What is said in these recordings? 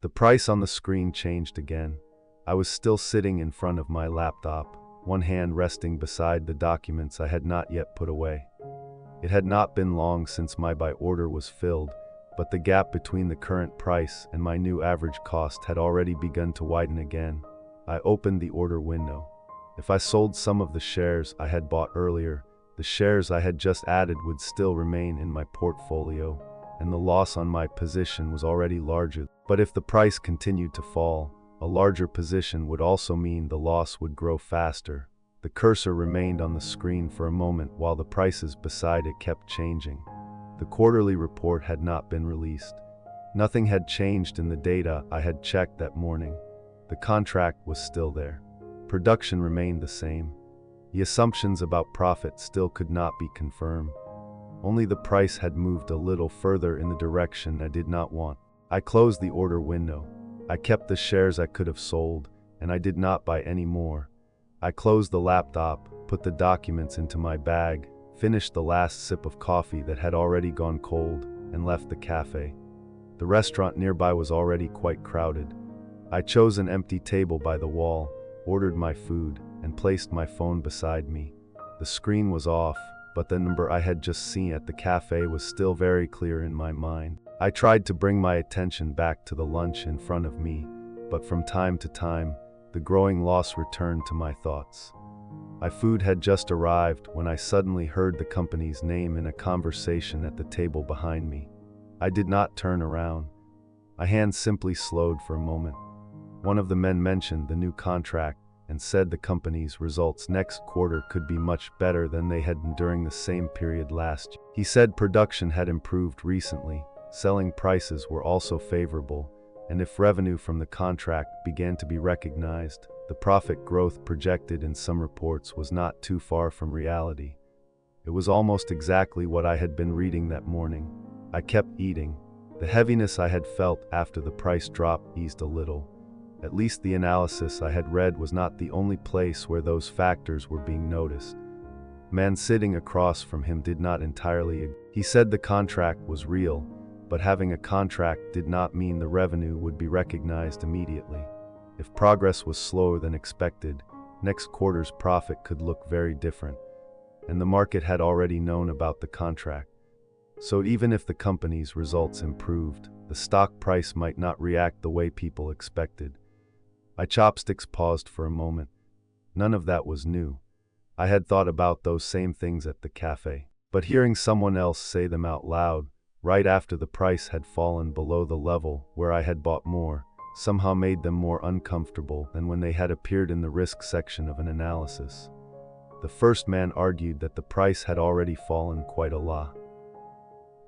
The price on the screen changed again. I was still sitting in front of my laptop, one hand resting beside the documents I had not yet put away. It had not been long since my buy order was filled, but the gap between the current price and my new average cost had already begun to widen again. I opened the order window. If I sold some of the shares I had bought earlier, the shares I had just added would still remain in my portfolio, and the loss on my position was already larger. But if the price continued to fall, a larger position would also mean the loss would grow faster. The cursor remained on the screen for a moment while the prices beside it kept changing. The quarterly report had not been released. Nothing had changed in the data I had checked that morning. The contract was still there. Production remained the same. The assumptions about profit still could not be confirmed. Only the price had moved a little further in the direction I did not want. I closed the order window. I kept the shares I could have sold, and I did not buy any more. I closed the laptop, put the documents into my bag, finished the last sip of coffee that had already gone cold, and left the cafe. The restaurant nearby was already quite crowded. I chose an empty table by the wall, ordered my food, and placed my phone beside me. The screen was off, but the number I had just seen at the cafe was still very clear in my mind. I tried to bring my attention back to the lunch in front of me, but from time to time, the growing loss returned to my thoughts. My food had just arrived when I suddenly heard the company's name in a conversation at the table behind me. I did not turn around. My hand simply slowed for a moment. One of the men mentioned the new contract and said the company's results next quarter could be much better than they had been during the same period last year. He said production had improved recently, selling prices were also favorable, and if revenue from the contract began to be recognized, the profit growth projected in some reports was not too far from reality. It was almost exactly what I had been reading that morning. I kept eating. The heaviness I had felt after the price drop eased a little. At least the analysis I had read was not the only place where those factors were being noticed. The man sitting across from him did not entirely agree. He said the contract was real, but having a contract did not mean the revenue would be recognized immediately. If progress was slower than expected, next quarter's profit could look very different, and the market had already known about the contract. So even if the company's results improved, the stock price might not react the way people expected. My chopsticks paused for a moment. None of that was new. I had thought about those same things at the cafe, but hearing someone else say them out loud, right after the price had fallen below the level where I had bought more, somehow made them more uncomfortable than when they had appeared in the risk section of an analysis. The first man argued that the price had already fallen quite a lot.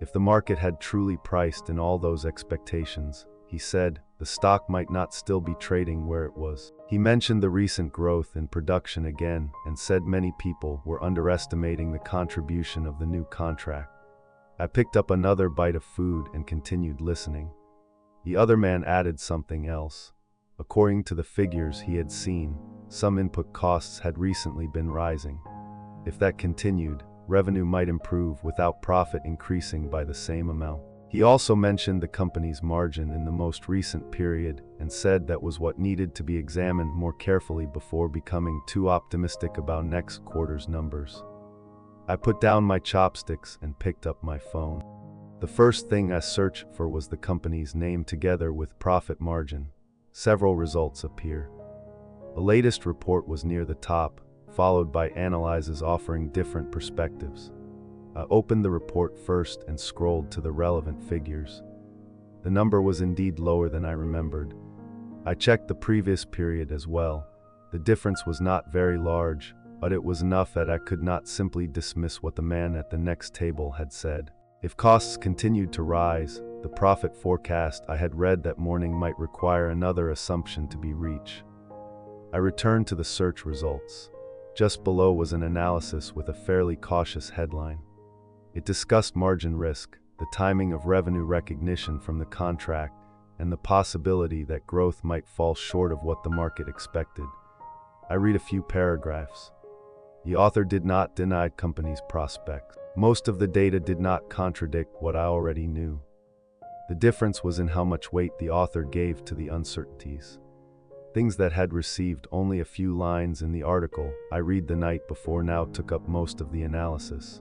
If the market had truly priced in all those expectations, he said, the stock might not still be trading where it was. He mentioned the recent growth in production again and said many people were underestimating the contribution of the new contract. I picked up another bite of food and continued listening. The other man added something else. According to the figures he had seen, some input costs had recently been rising. If that continued, revenue might improve without profit increasing by the same amount. He also mentioned the company's margin in the most recent period and said that was what needed to be examined more carefully before becoming too optimistic about next quarter's numbers. I put down my chopsticks and picked up my phone. The first thing I searched for was the company's name together with profit margin. Several results appear. The latest report was near the top, followed by analyses offering different perspectives. I opened the report first and scrolled to the relevant figures. The number was indeed lower than I remembered. I checked the previous period as well. The difference was not very large, but it was enough that I could not simply dismiss what the man at the next table had said. If costs continued to rise, the profit forecast I had read that morning might require another assumption to be reached. I returned to the search results. Just below was an analysis with a fairly cautious headline. It discussed margin risk, the timing of revenue recognition from the contract, and the possibility that growth might fall short of what the market expected. I read a few paragraphs. The author did not deny the company's prospects. Most of the data did not contradict what I already knew. The difference was in how much weight the author gave to the uncertainties. Things that had received only a few lines in the article I read the night before now took up most of the analysis.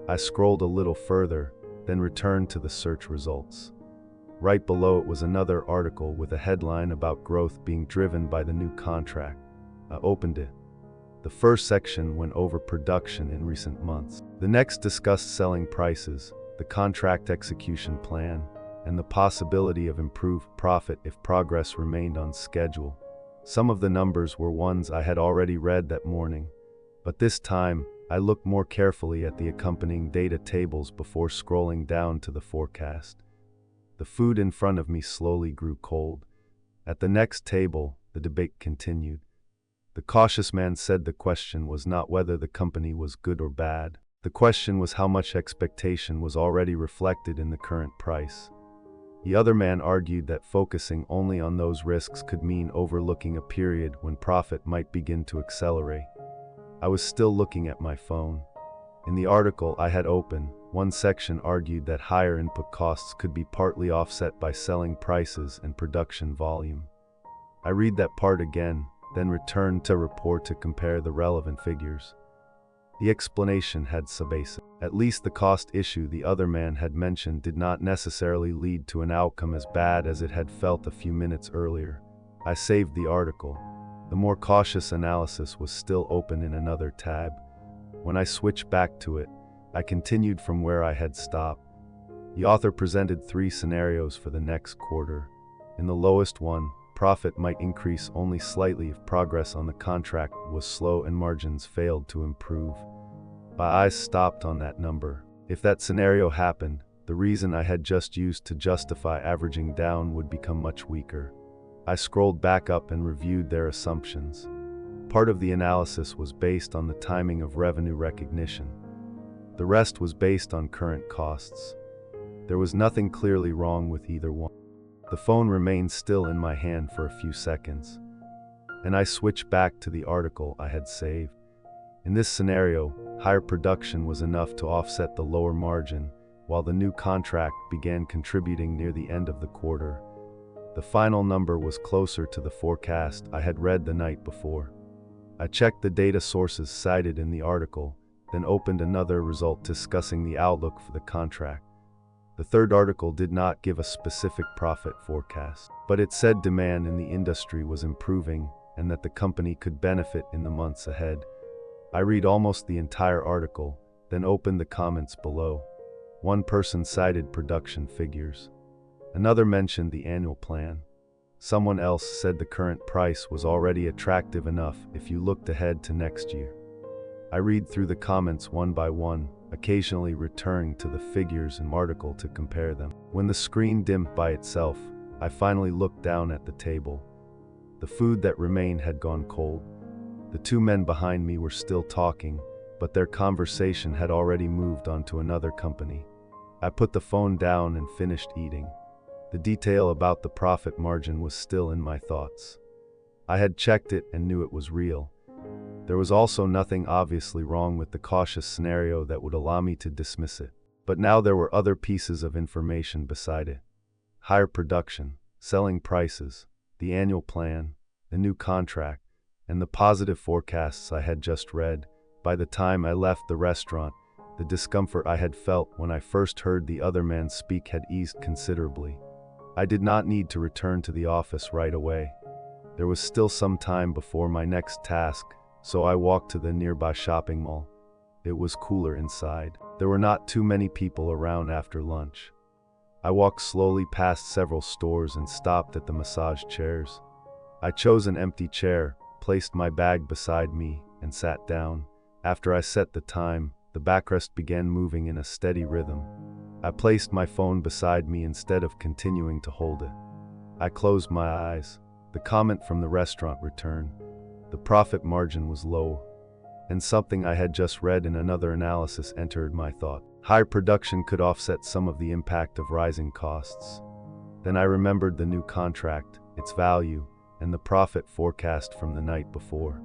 I scrolled a little further, then returned to the search results. Right below it was another article with a headline about growth being driven by the new contract. I opened it. The first section went over production in recent months. The next discussed selling prices, the contract execution plan, and the possibility of improved profit if progress remained on schedule. Some of the numbers were ones I had already read that morning, but this time I looked more carefully at the accompanying data tables before scrolling down to the forecast. The food in front of me slowly grew cold. At the next table, the debate continued. The cautious man said the question was not whether the company was good or bad. The question was how much expectation was already reflected in the current price. The other man argued that focusing only on those risks could mean overlooking a period when profit might begin to accelerate. I was still looking at my phone. In the article I had opened, one section argued that higher input costs could be partly offset by selling prices and production volume. I read that part again, then returned to report to compare the relevant figures. The explanation had subasive. At least the cost issue the other man had mentioned did not necessarily lead to an outcome as bad as it had felt a few minutes earlier. I saved the article. The more cautious analysis was still open in another tab. When I switched back to it, I continued from where I had stopped. The author presented 3 scenarios for the next quarter. In the lowest one, profit might increase only slightly if progress on the contract was slow and margins failed to improve. My eyes stopped on that number. If that scenario happened, the reason I had just used to justify averaging down would become much weaker. I scrolled back up and reviewed their assumptions. Part of the analysis was based on the timing of revenue recognition. The rest was based on current costs. There was nothing clearly wrong with either one. The phone remained still in my hand for a few seconds, and I switched back to the article I had saved. In this scenario, higher production was enough to offset the lower margin, while the new contract began contributing near the end of the quarter. The final number was closer to the forecast I had read the night before. I checked the data sources cited in the article, then opened another result discussing the outlook for the contract. The third article did not give a specific profit forecast, but it said demand in the industry was improving and that the company could benefit in the months ahead. I read almost the entire article, then opened the comments below. One person cited production figures. Another mentioned the annual plan. Someone else said the current price was already attractive enough if you looked ahead to next year. I read through the comments one by one, occasionally returning to the figures and article to compare them. When the screen dimmed by itself, I finally looked down at the table. The food that remained had gone cold. The 2 men behind me were still talking, but their conversation had already moved on to another company. I put the phone down and finished eating. The detail about the profit margin was still in my thoughts. I had checked it and knew it was real. There was also nothing obviously wrong with the cautious scenario that would allow me to dismiss it. But now there were other pieces of information beside it. Higher production, selling prices, the annual plan, the new contract, and the positive forecasts I had just read. By the time I left the restaurant, the discomfort I had felt when I first heard the other man speak had eased considerably. I did not need to return to the office right away. There was still some time before my next task, so I walked to the nearby shopping mall. It was cooler inside. There were not too many people around after lunch. I walked slowly past several stores and stopped at the massage chairs. I chose an empty chair, placed my bag beside me, and sat down. After I set the time, the backrest began moving in a steady rhythm. I placed my phone beside me instead of continuing to hold it. I closed my eyes. The comment from the restaurant returned. The profit margin was low, and something I had just read in another analysis entered my thought. High production could offset some of the impact of rising costs. Then I remembered the new contract, its value, and the profit forecast from the night before.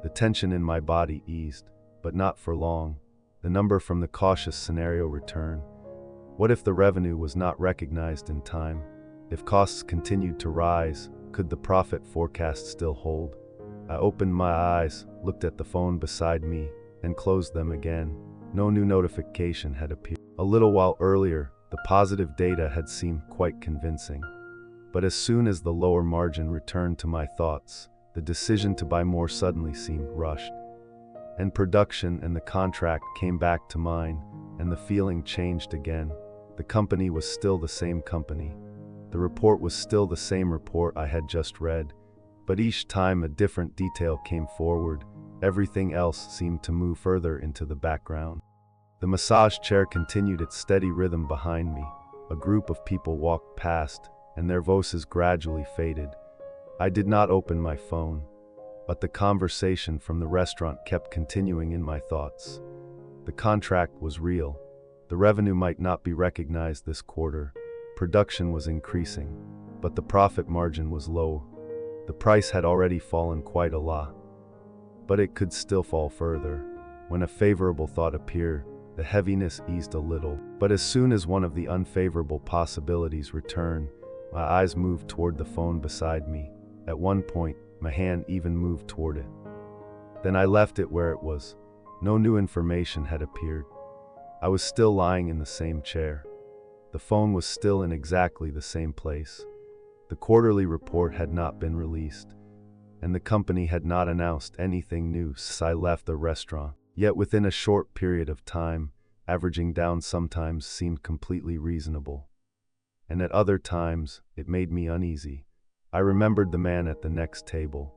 The tension in my body eased, but not for long. The number from the cautious scenario returned. What if the revenue was not recognized in time? If costs continued to rise, could the profit forecast still hold? I opened my eyes, looked at the phone beside me, and closed them again. No new notification had appeared. A little while earlier, the positive data had seemed quite convincing. But as soon as the lower margin returned to my thoughts, the decision to buy more suddenly seemed rushed. And production and the contract came back to mind, and the feeling changed again. The company was still the same company. The report was still the same report I had just read. But each time a different detail came forward, everything else seemed to move further into the background. The massage chair continued its steady rhythm behind me. A group of people walked past, and their voices gradually faded. I did not open my phone, but the conversation from the restaurant kept continuing in my thoughts. The contract was real. The revenue might not be recognized this quarter. Production was increasing, but the profit margin was low. The price had already fallen quite a lot, but it could still fall further. When a favorable thought appeared, the heaviness eased a little. But as soon as one of the unfavorable possibilities returned, my eyes moved toward the phone beside me. At one point, my hand even moved toward it. Then I left it where it was. No new information had appeared. I was still lying in the same chair. The phone was still in exactly the same place. The quarterly report had not been released, and the company had not announced anything new since I left the restaurant. Yet within a short period of time, averaging down sometimes seemed completely reasonable. And at other times, it made me uneasy. I remembered the man at the next table.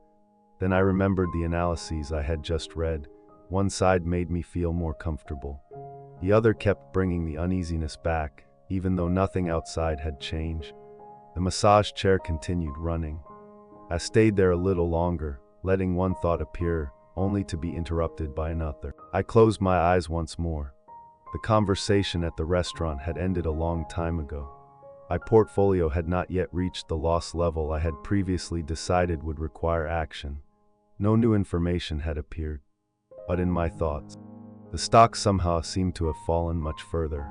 Then I remembered the analyses I had just read. One side made me feel more comfortable. The other kept bringing the uneasiness back, even though nothing outside had changed. The massage chair continued running. I stayed there a little longer, letting one thought appear, only to be interrupted by another. I closed my eyes once more. The conversation at the restaurant had ended a long time ago. My portfolio had not yet reached the loss level I had previously decided would require action. No new information had appeared. But in my thoughts, the stock somehow seemed to have fallen much further.